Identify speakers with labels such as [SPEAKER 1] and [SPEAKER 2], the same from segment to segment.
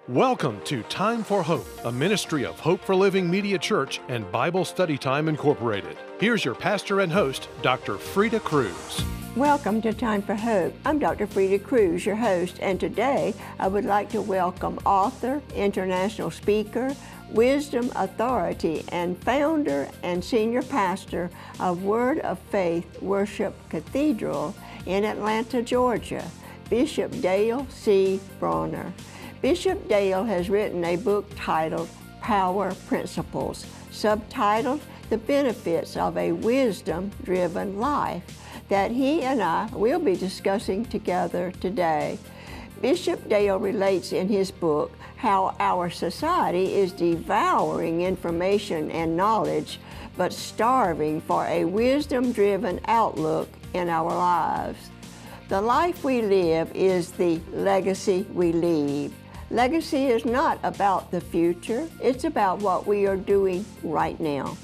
[SPEAKER 1] Welcome to Time for Hope, a ministry of Hope for Living Media Church and Bible Study Time Incorporated. Here's your pastor and host, Dr. Freda Crews.
[SPEAKER 2] Welcome to Time for Hope. I'm Dr. Freda Crews, your host, and today I would like to welcome author, international speaker, wisdom authority, and founder and senior pastor of Word of Faith Worship Cathedral in Atlanta, Georgia, Bishop Dale C. Bronner. Bishop Dale has written a book titled Power Principles, subtitled The Benefits of a Wisdom-Driven Life, that he and I will be discussing together today. Bishop Dale relates in his book how our society is devouring information and knowledge, but starving for a wisdom-driven outlook in our lives. The life we live is the legacy we leave. Legacy is not about the future, it's about what we are doing right now.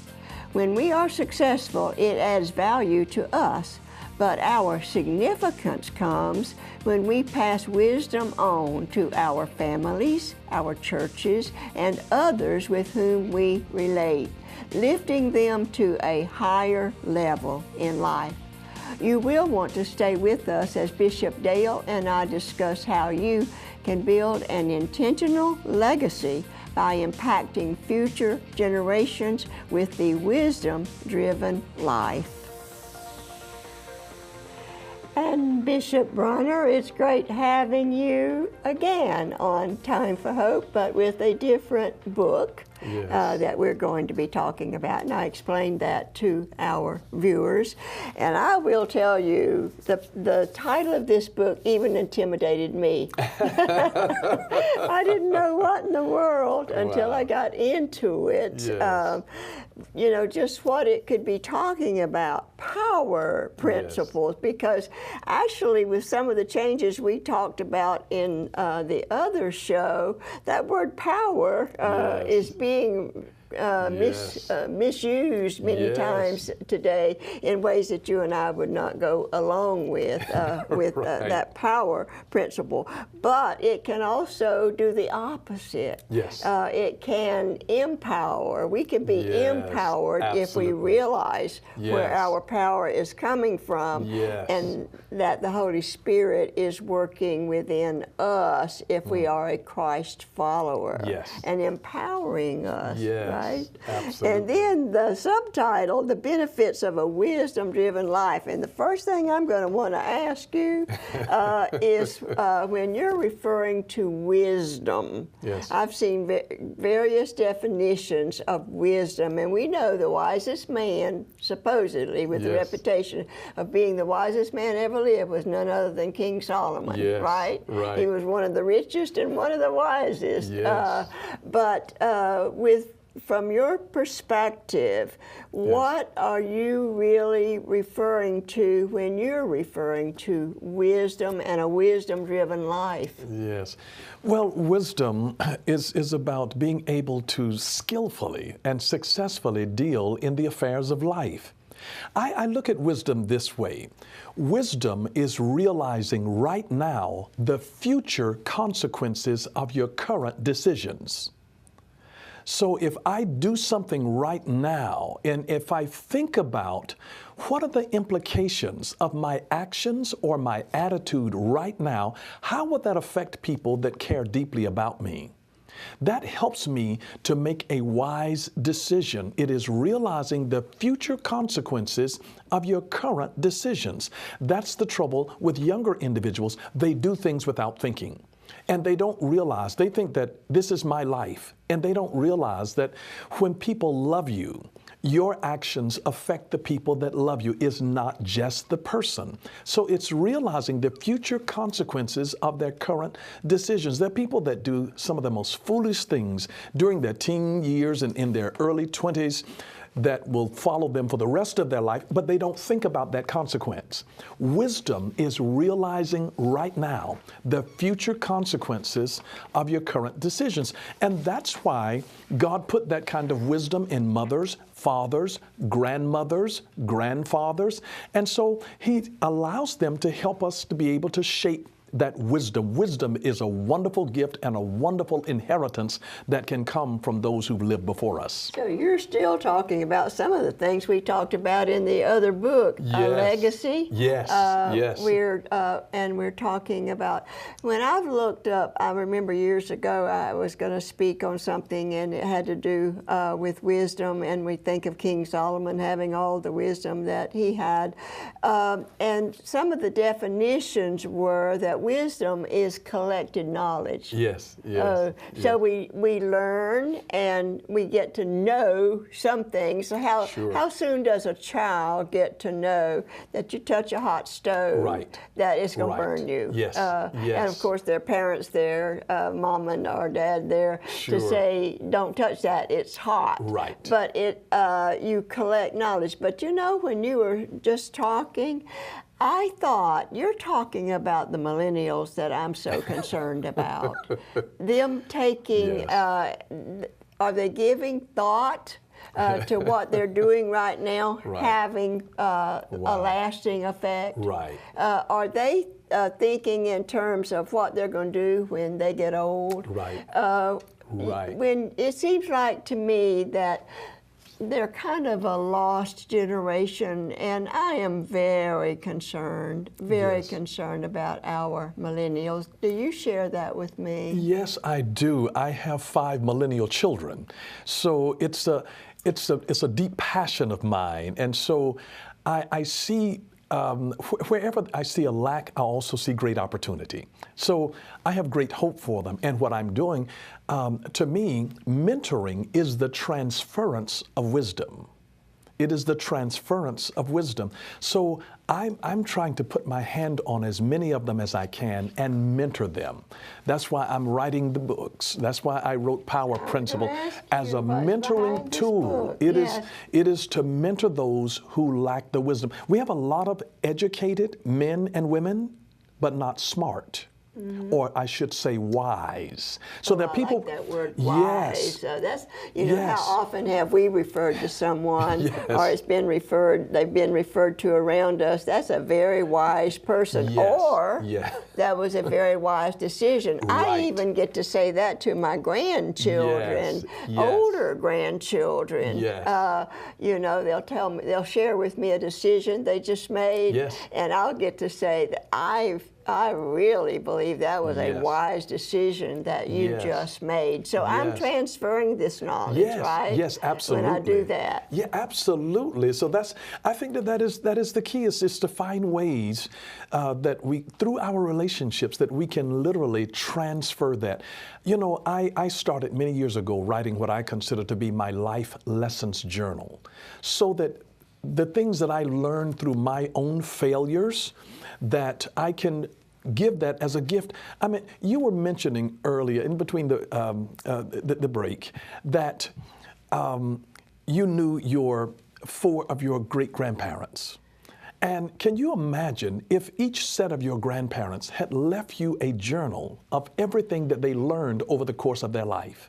[SPEAKER 2] When we are successful, it adds value to us, but our significance comes when we pass wisdom on to our families, our churches, and others with whom we relate, lifting them to a higher level in life. You will want to stay with us as Bishop Dale and I discuss how you can build an intentional legacy by impacting future generations with the wisdom-driven life. And Bishop Bronner, it's great having you again on Time for Hope, but with a different book.
[SPEAKER 1] Yes.
[SPEAKER 2] That we're going to be talking about, and I explained that to our viewers. And I will tell you, the title of this book even intimidated me. I didn't know what in the world until I got into it.
[SPEAKER 1] Yes.
[SPEAKER 2] Just what it could be talking about, power principles, because actually with some of the changes we talked about in the other show, that word power is being misused many times today in ways that you and I would not go along with that power principle. But it can also do the opposite.
[SPEAKER 1] Yes.
[SPEAKER 2] It can empower. We can be empowered if we realize where our power is coming from, and that the Holy Spirit is working within us if we are a Christ follower, and empowering us, right?
[SPEAKER 1] Absolutely.
[SPEAKER 2] And then the subtitle, The Benefits of a Wisdom-Driven Life. And the first thing I'm going to want to ask you is when you're referring to wisdom, I've seen various definitions of wisdom, and we know the wisest man, supposedly, with the reputation of being the wisest man ever lived, was none other than King Solomon, right? He was one of the richest and one of the wisest. From your perspective, what are you really referring to when you're referring to wisdom and a wisdom-driven life?
[SPEAKER 3] Yes. Well, wisdom is about being able to skillfully and successfully deal in the affairs of life. I look at wisdom this way. Wisdom is realizing right now the future consequences of your current decisions. So if I do something right now, and if I think about what are the implications of my actions or my attitude right now, how would that affect people that care deeply about me? That helps me to make a wise decision. It is realizing the future consequences of your current decisions. That's the trouble with younger individuals. They do things without thinking. And they don't realize, they think that this is my life. And they don't realize that when people love you, your actions affect the people that love you. It's not just the person. So it's realizing the future consequences of their current decisions. There are people that do some of the most foolish things during their teen years and in their early 20s that will follow them for the rest of their life, but they don't think about that consequence. Wisdom is realizing right now the future consequences of your current decisions. And that's why God put that kind of wisdom in mothers, fathers, grandmothers, grandfathers. And so He allows them to help us to be able to shape that wisdom. Wisdom is a wonderful gift and a wonderful inheritance that can come from those who've lived before us.
[SPEAKER 2] So you're still talking about some of the things we talked about in the other book, legacy.
[SPEAKER 3] Yes, yes.
[SPEAKER 2] We're talking about, when I've looked up, I remember years ago I was going to speak on something and it had to do with wisdom, and we think of King Solomon having all the wisdom that he had. And some of the definitions were that wisdom is collected knowledge.
[SPEAKER 3] Yes, yes.
[SPEAKER 2] So we learn and we get to know some things. So how soon does a child get to know that you touch a hot stove, that it's going to burn you?
[SPEAKER 3] Yes,
[SPEAKER 2] And of course there are parents there, mom and or dad there, to say, don't touch that, it's hot.
[SPEAKER 3] Right.
[SPEAKER 2] But you collect knowledge. But you know, when you were just talking, I thought you're talking about the millennials that I'm so concerned about. Them taking, are they giving thought to what they're doing right now, having a lasting effect?
[SPEAKER 3] Right.
[SPEAKER 2] Are they thinking in terms of what they're going to do when they get old?
[SPEAKER 3] Right.
[SPEAKER 2] When it seems like to me that they're kind of a lost generation, and I am very concerned about our millennials. Do you share that with me?
[SPEAKER 3] Yes, I do. I have 5 millennial children, so it's a deep passion of mine, and so I see. Wherever I see a lack, I also see great opportunity. So I have great hope for them. And what I'm doing, to me, mentoring is the transference of wisdom. It is the transference of wisdom. So I'm trying to put my hand on as many of them as I can and mentor them. That's why I'm writing the books. That's why I wrote Power Principle as a mentoring tool. It is to mentor those who lack the wisdom. We have a lot of educated men and women, but not smart. Or I should say wise. So that people,
[SPEAKER 2] I like that word, wise. That's, how often have we referred to someone, or they've been referred to around us, that's a very wise person, or that was a very wise decision. I even get to say that to my grandchildren, older grandchildren. They'll tell me, they'll share with me a decision they just made, and I'll get to say that I really believe that was a wise decision that you just made. So I'm transferring this knowledge, right?
[SPEAKER 3] Yes, absolutely.
[SPEAKER 2] When I do that.
[SPEAKER 3] Yeah, absolutely. So I think that is the key, is to find ways that we, through our relationships, that we can literally transfer that. You know, I started many years ago writing what I consider to be my life lessons journal, so that the things that I learned through my own failures, that I can give that as a gift. I mean, you were mentioning earlier, in between the break, that you knew 4 of your great-grandparents. And can you imagine if each set of your grandparents had left you a journal of everything that they learned over the course of their life?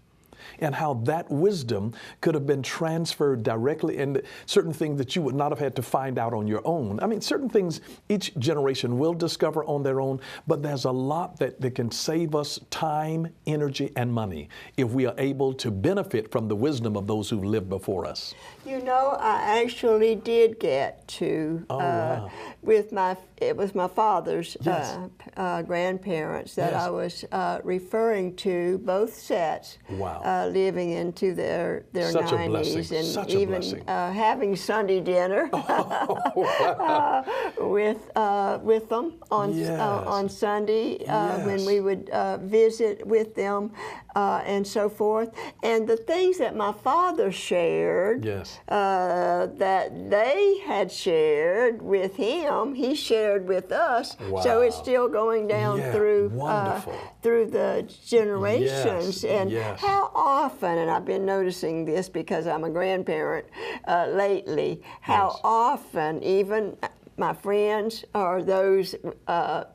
[SPEAKER 3] And how that wisdom could have been transferred directly, and certain things that you would not have had to find out on your own. I mean, certain things each generation will discover on their own, but there's a lot that can save us time, energy, and money if we are able to benefit from the wisdom of those who lived before us.
[SPEAKER 2] You know, I actually did get to, it was my father's grandparents that I was referring to, both sets.
[SPEAKER 3] Wow.
[SPEAKER 2] Living into their
[SPEAKER 3] Such
[SPEAKER 2] 90s,
[SPEAKER 3] a blessing.
[SPEAKER 2] and
[SPEAKER 3] Such a
[SPEAKER 2] even
[SPEAKER 3] blessing.
[SPEAKER 2] Having Sunday dinner with them on Sunday when we would visit with them and so forth. And the things that my father shared, that they had shared with him, he shared with us.
[SPEAKER 3] Wow.
[SPEAKER 2] So it's still going down through the generations. How often, and I've been noticing this because I'm a grandparent lately, how often even my friends or those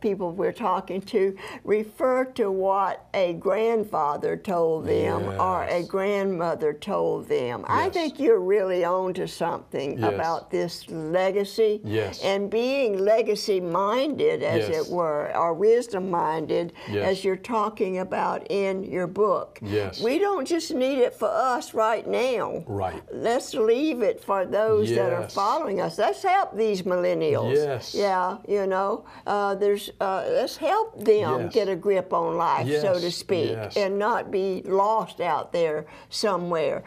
[SPEAKER 2] people we're talking to refer to what a grandfather told them or a grandmother told them. I think you're really on to something about this legacy and being legacy-minded, as it were, or wisdom-minded, as you're talking about in your book. We don't just need it for us right now. Let's leave it for those that are following us. Let's help these millennials. Yeah, you know, let's help them get a grip on life, so to speak, and not be lost out there somewhere.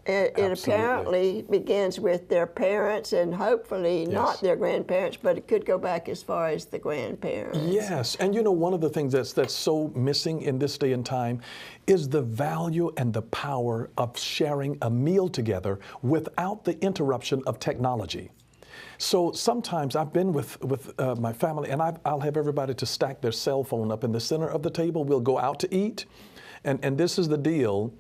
[SPEAKER 2] It apparently begins with their parents and hopefully not their grandparents, but it could go back as far as the grandparents.
[SPEAKER 3] Yes, and you know, one of the things that's so missing in this day and time is the value and the power of sharing a meal together without the interruption of technology. So sometimes I've been with my family, and I'll have everybody to stack their cell phone up in the center of the table. We'll go out to eat, and this is the deal,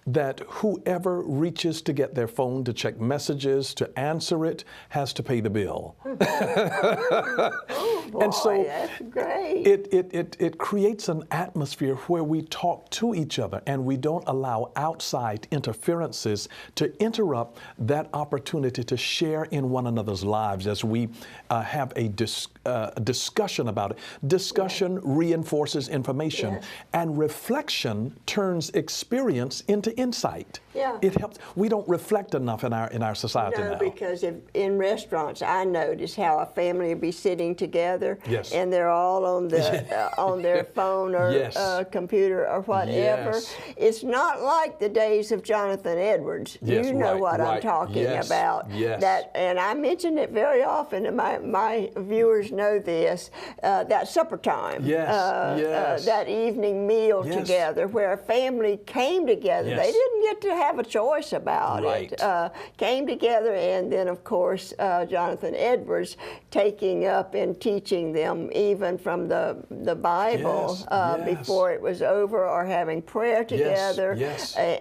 [SPEAKER 3] that whoever reaches to get their phone to check messages, to answer it, has to pay the bill.
[SPEAKER 2] Oh boy, and so that's great.
[SPEAKER 3] It creates an atmosphere where we talk to each other and we don't allow outside interferences to interrupt that opportunity to share in one another's lives as we have a discussion about it. Discussion reinforces information, and reflection turns experience into insight. It helps. We don't reflect enough in our society now.
[SPEAKER 2] No, because in restaurants, I notice how a family will be sitting together, and they're all on the on their phone or computer or whatever. It's not like the days of Jonathan Edwards. You know what I'm talking about. That, and I mention it very often, and my viewers know this. That supper time, that evening meal together, where a family came together. They didn't get to have a choice about it. Came together, and then of course Jonathan Edwards taking up and teaching them even from the Bible before it was over, or having prayer together,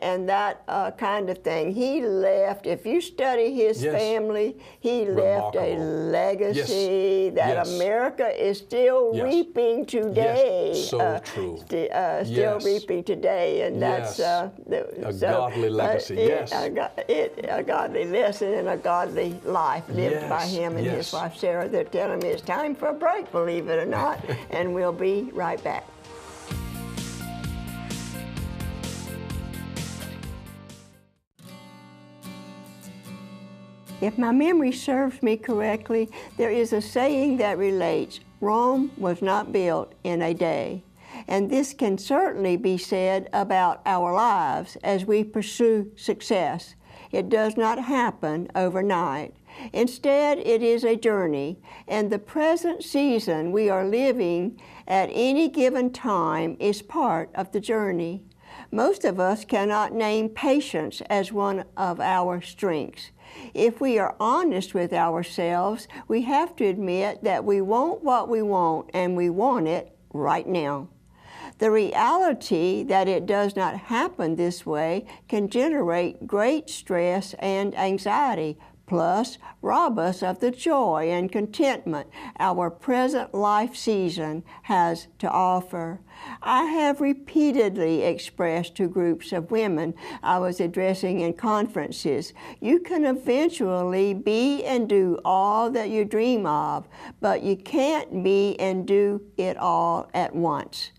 [SPEAKER 2] and that kind of thing. He left, if you study his family, he left a legacy that America is still reaping today.
[SPEAKER 3] So true.
[SPEAKER 2] Still reaping today, and that's
[SPEAKER 3] a godly legacy.
[SPEAKER 2] A godly lesson and a godly life lived by him and his wife Sarah. They're telling me it's time for a break, believe it or not, and we'll be right back. If my memory serves me correctly, there is a saying that relates, Rome was not built in a day. And this can certainly be said about our lives as we pursue success. It does not happen overnight. Instead, it is a journey, and the present season we are living at any given time is part of the journey. Most of us cannot name patience as one of our strengths. If we are honest with ourselves, we have to admit that we want what we want, and we want it right now. The reality that it does not happen this way can generate great stress and anxiety, plus rob us of the joy and contentment our present life season has to offer. I have repeatedly expressed to groups of women I was addressing in conferences, you can eventually be and do all that you dream of, but you can't be and do it all at once.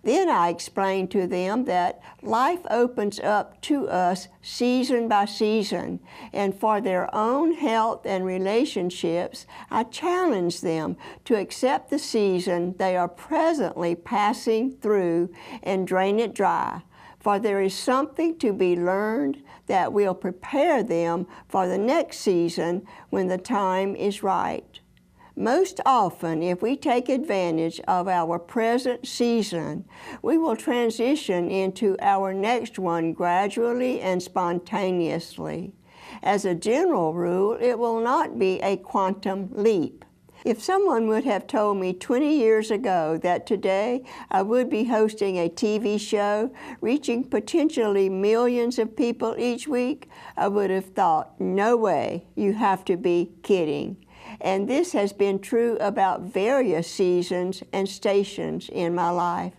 [SPEAKER 2] Then I explained to them that life opens up to us season by season, and for their own health and relationships, I challenge them to accept the season they are presently passing through and drain it dry, for there is something to be learned that will prepare them for the next season when the time is right. Most often, if we take advantage of our present season, we will transition into our next one gradually and spontaneously. As a general rule, it will not be a quantum leap. If someone would have told me 20 years ago that today I would be hosting a TV show reaching potentially millions of people each week, I would have thought, no way, you have to be kidding. and this has been true about various seasons and stations in my life.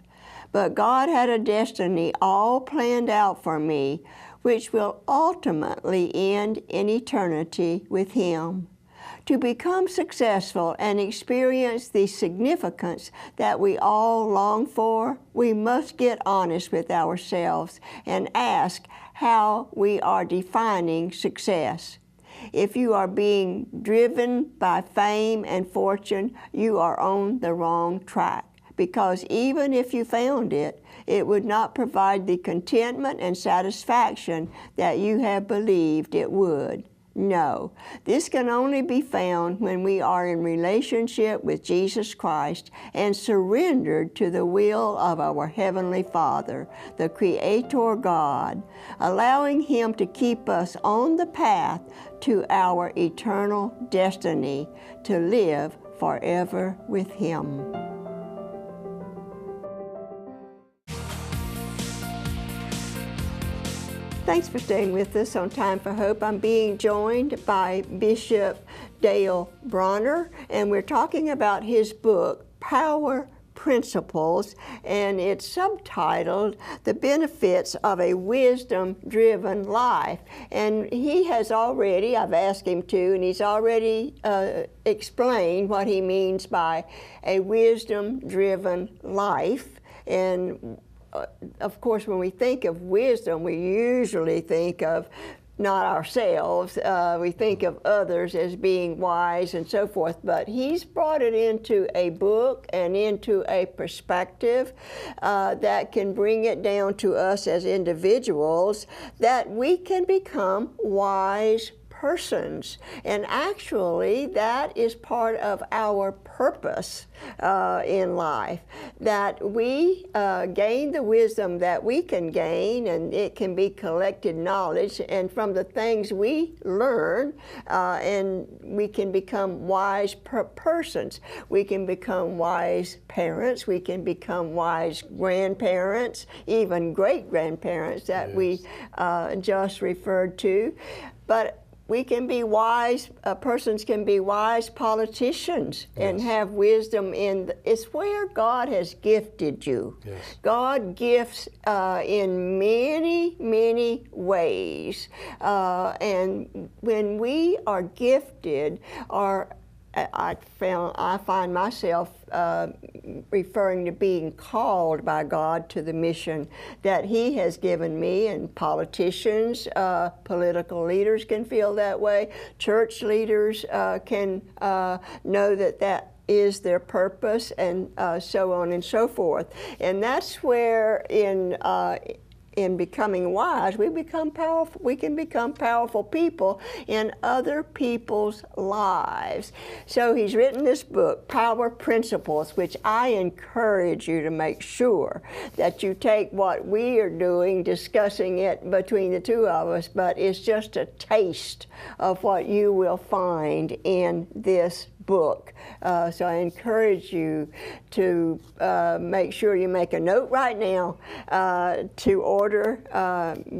[SPEAKER 2] But God had a destiny all planned out for me, which will ultimately end in eternity with Him. To become successful and experience the significance that we all long for, we must get honest with ourselves and ask how we are defining success. If you are being driven by fame and fortune, you are on the wrong track, because even if you found it, it would not provide the contentment and satisfaction that you have believed it would. No, this can only be found when we are in relationship with Jesus Christ and surrendered to the will of our Heavenly Father, the Creator God, allowing Him to keep us on the path to our eternal destiny, to live forever with Him. Thanks for staying with us on Time for Hope. I'm being joined by Bishop Dale Bronner, and we're talking about his book, Power Principles, and it's subtitled The Benefits of a Wisdom-Driven Life. And he has already, I've asked him to, and he's already explained what he means by a wisdom-driven life. And of course, when we think of wisdom, we usually think of not ourselves. We think of others as being wise and so forth, but he's brought it into a book and into a perspective that can bring it down to us as individuals, that we can become wise persons. And actually, that is part of our purpose in life, that we gain the wisdom that we can gain, and it can be collected knowledge, and from the things we learn, and we can become wise persons. We can become wise parents, we can become wise grandparents, even great-grandparents that we just referred to. But we can be wise, persons can be wise politicians and have wisdom it's where God has gifted you. Yes. God gifts in many, many ways. And when we are gifted, I find myself referring to being called by God to the mission that He has given me, and politicians, political leaders can feel that way. Church leaders can know that is their purpose, and so on and so forth. And that's where in becoming wise, we become powerful. We can become powerful people in other people's lives. So he's written this book, Power Principles, which I encourage you to make sure that you take what we are doing, discussing it between the two of us, but it's just a taste of what you will find in this book. So I encourage you to make sure you make a note right now to order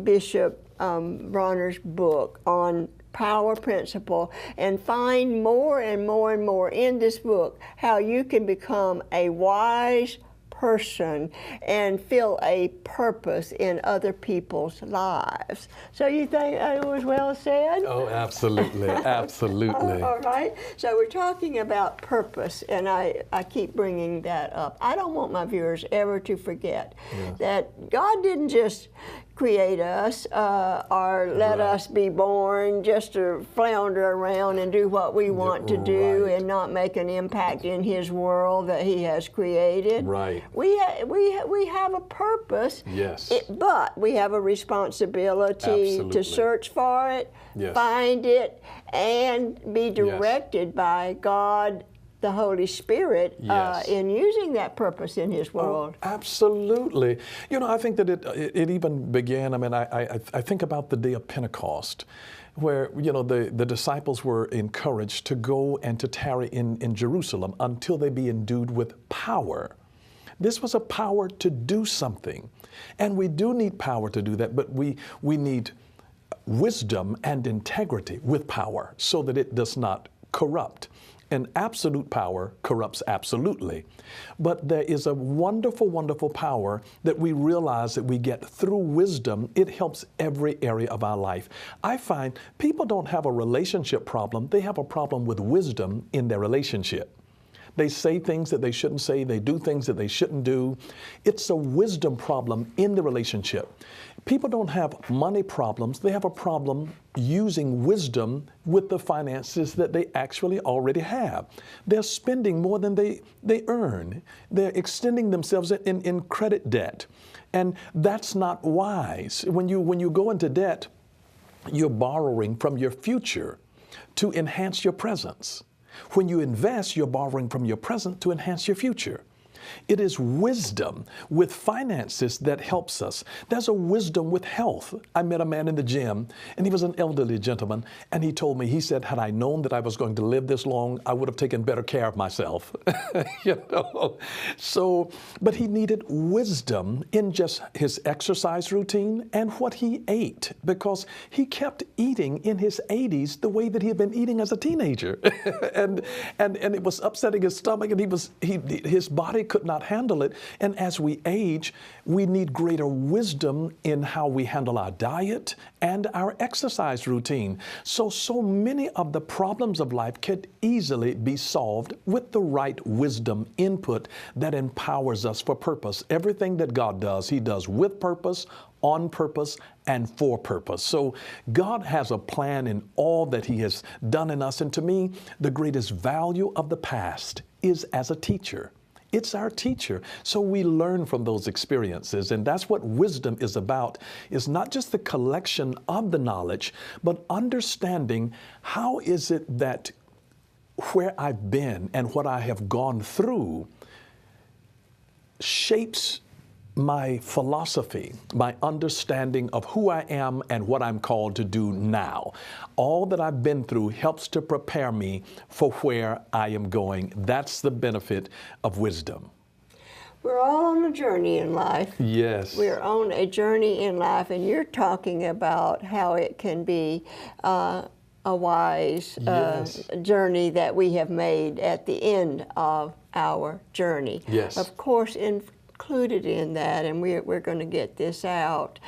[SPEAKER 2] Bishop Bronner's book on Power Principle, and find more and more and more in this book how you can become a wise person and feel a purpose in other people's lives. So you think it was well said? Oh, absolutely, absolutely. All right, so we're talking about purpose, and I keep bringing that up. I don't want my viewers ever to forget that God didn't just create us or let us be born just to flounder around and do what we want to do and not make an impact in His world that He has created. Right. We have a purpose, but we have a responsibility to search for it, find it, and be directed by God, the Holy Spirit, in using that purpose in His world. Oh, absolutely. You know, I think that it even began, I mean, I think about the day of Pentecost, where, you know, the disciples were encouraged to go and to tarry in Jerusalem until they be endued with power. This was a power to do something. And we do need power to do that, but we need wisdom and integrity with power so that it does not
[SPEAKER 3] corrupt. And absolute power corrupts absolutely. But there is a wonderful, wonderful power that we realize that we get through wisdom. It helps every area of our life. I find people don't have a relationship problem. They have a problem with wisdom in their relationship. They say things that they shouldn't say. They do things that they shouldn't do. It's a wisdom problem in the relationship. People don't have money problems. They have a problem using wisdom with the finances that they actually already have. They're spending more than they earn. They're extending themselves in credit debt. And that's not wise. When you go into debt, you're borrowing from your future to enhance your presence. When you invest, you're borrowing from your present to enhance your future. It is wisdom with finances that helps us. There's a wisdom with health. I met a man in the gym, and he was an elderly gentleman, and he told me, he said, had I known that I was going to live this long, I would have taken better care of myself. But he needed wisdom in just his exercise routine and what he ate, because he kept eating in his 80s the way that he had been eating as a teenager. and it was upsetting his stomach, and his body could not handle it. And as we age, we need greater wisdom in how we handle our diet and our exercise routine. So many of the problems of life could easily be solved with the right wisdom input that empowers us for purpose. Everything that God does, He does with purpose, on purpose, and for purpose. So God has a plan in all that He has done in us. And to me, the greatest value of the past is as a teacher. It's our teacher. So we learn from those experiences. And that's what wisdom is about. It's not just the collection of the knowledge, but understanding how is it that where I've been and what I have gone through shapes my philosophy, my understanding of who I am and what I'm called to do now. All that I've been through helps to prepare me for where I am going. That's the benefit of wisdom.
[SPEAKER 2] We're all on a journey in life.
[SPEAKER 3] Yes.
[SPEAKER 2] We're on a journey in life, and you're talking about how it can be a wise journey that we have made at the end of our journey.
[SPEAKER 3] Yes.
[SPEAKER 2] Of course, included in that, and we're going to get this out,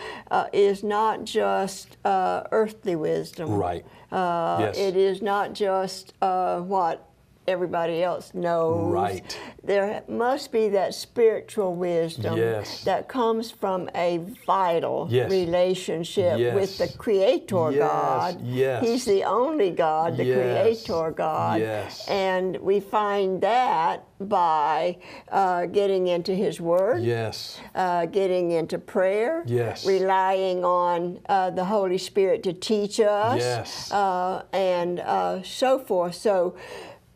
[SPEAKER 2] is not just earthly wisdom.
[SPEAKER 3] Right. Yes.
[SPEAKER 2] It is not just what everybody else knows.
[SPEAKER 3] Right.
[SPEAKER 2] There must be that spiritual wisdom that comes from a vital relationship with the Creator God.
[SPEAKER 3] Yes.
[SPEAKER 2] He's the only God, the Creator God.
[SPEAKER 3] Yes.
[SPEAKER 2] And we find that by getting into His Word, getting into prayer, relying on the Holy Spirit to teach us, and so forth. So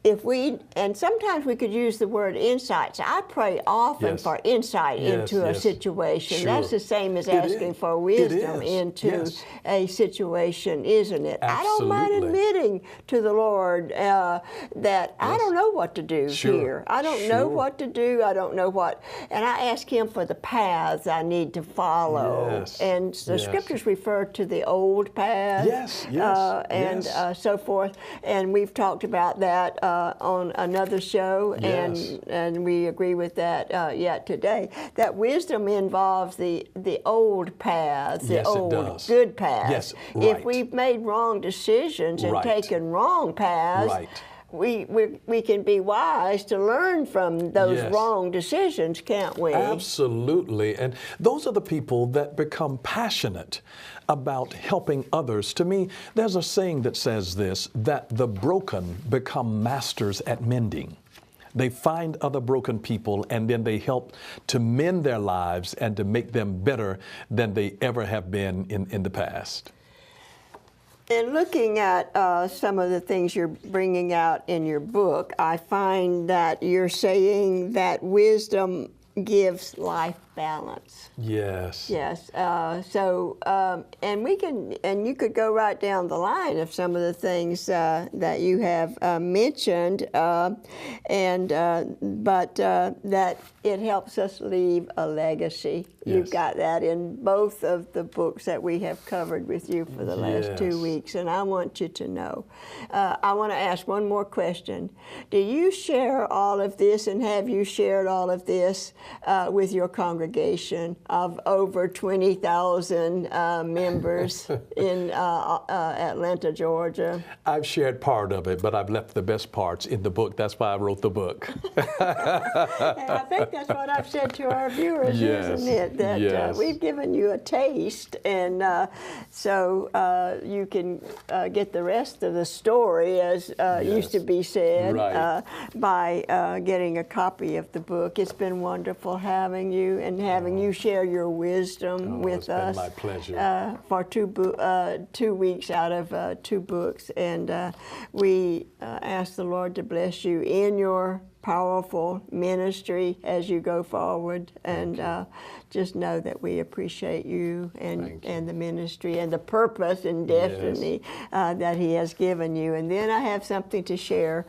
[SPEAKER 2] and sometimes we could use the word insight. So I pray often for insight into a situation. Sure. That's the same as asking for wisdom into a situation, isn't it?
[SPEAKER 3] Absolutely.
[SPEAKER 2] I don't mind admitting to the Lord that I don't know what to do here. I don't know what to do. I don't know what. And I ask Him for the paths I need to follow. And the Scriptures refer to the old paths and so forth. And we've talked about that on another show, and we agree with that yet today. That wisdom involves the old paths, the old good paths.
[SPEAKER 3] Yes, right.
[SPEAKER 2] If we've made wrong decisions and taken wrong paths, we can be wise to learn from those wrong decisions, can't we?
[SPEAKER 3] Absolutely. And those are the people that become passionate about helping others. To me, there's a saying that says this, that the broken become masters at mending. They find other broken people, and then they help to mend their lives and to make them better than they ever have been in the past.
[SPEAKER 2] In looking at some of the things you're bringing out in your book, I find that you're saying that wisdom gives life balance.
[SPEAKER 3] Yes.
[SPEAKER 2] Yes. And you could go right down the line of some of the things that you have mentioned, but that it helps us leave a legacy.
[SPEAKER 3] Yes.
[SPEAKER 2] You've got that in both of the books that we have covered with you for the last 2 weeks, and I want you to know. I want to ask one more question. Do you share all of this, and have you shared all of this with your congregation of over 20,000 members in Atlanta, Georgia?
[SPEAKER 3] I've shared part of it, but I've left the best parts in the book. That's why I wrote the book.
[SPEAKER 2] And I think that's what I've said to our viewers, isn't it? That we've given you a taste, and so you can get the rest of the story, as used to be said, by getting a copy of the book. It's been wonderful having you and having you share your wisdom with us.
[SPEAKER 3] It's been my pleasure.
[SPEAKER 2] For 2 weeks out of 2 books, and we ask the Lord to bless you in your powerful ministry as you go forward, and just know that we appreciate you and the ministry and the purpose and destiny that He has given you. And then I have something to share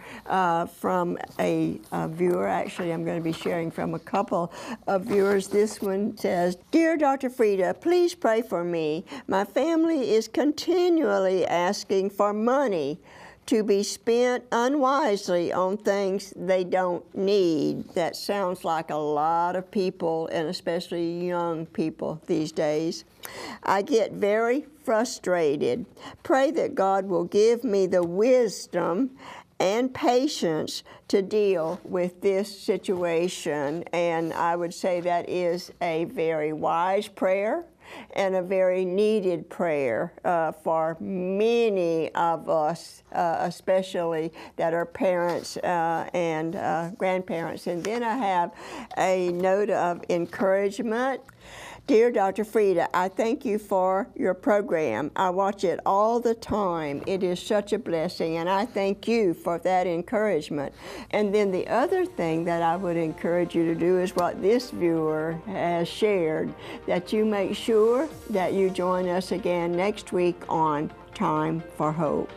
[SPEAKER 2] from a viewer. Actually, I'm going to be sharing from a couple of viewers. This one says, "Dear Dr. Freda, please pray for me. My family is continually asking for money to be spent unwisely on things they don't need." That sounds like a lot of people, and especially young people these days. "I get very frustrated. Pray that God will give me the wisdom and patience to deal with this situation." And I would say that is a very wise prayer and a very needed prayer for many of us, especially that are parents and grandparents. And then I have a note of encouragement. "Dear Dr. Freda, I thank you for your program. I watch it all the time. It is such a blessing, and I thank you for that encouragement." And then the other thing that I would encourage you to do is what this viewer has shared, that you make sure that you join us again next week on Time for Hope.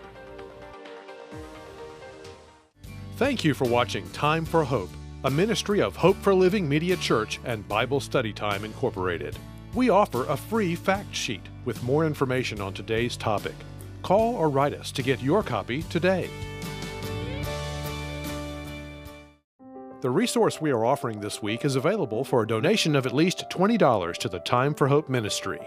[SPEAKER 1] Thank you for watching Time for Hope, a ministry of Hope for Living Media Church and Bible Study Time Incorporated. We offer a free fact sheet with more information on today's topic. Call or write us to get your copy today. The resource we are offering this week is available for a donation of at least $20 to the Time for Hope ministry.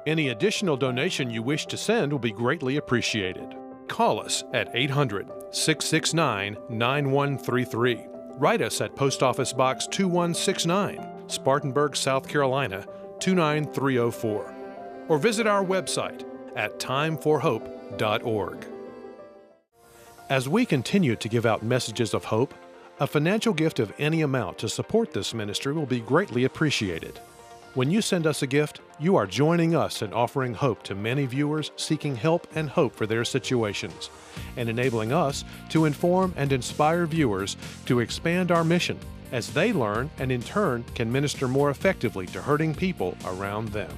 [SPEAKER 1] Any additional donation you wish to send will be greatly appreciated. Call us at 800-669-9133. Write us at Post Office Box 2169, Spartanburg, South Carolina, 29304. Or visit our website at timeforhope.org. As we continue to give out messages of hope, a financial gift of any amount to support this ministry will be greatly appreciated. When you send us a gift, you are joining us in offering hope to many viewers seeking help and hope for their situations, and enabling us to inform and inspire viewers to expand our mission as they learn and in turn can minister more effectively to hurting people around them.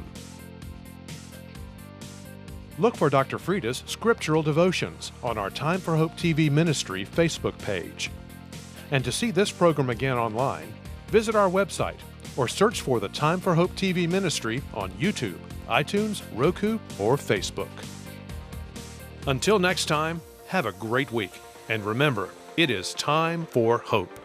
[SPEAKER 1] Look for Dr. Freda's Scriptural Devotions on our Time for Hope TV Ministry Facebook page. And to see this program again online, visit our website or search for the Time for Hope TV Ministry on YouTube, iTunes, Roku, or Facebook. Until next time, have a great week, and remember, it is time for hope.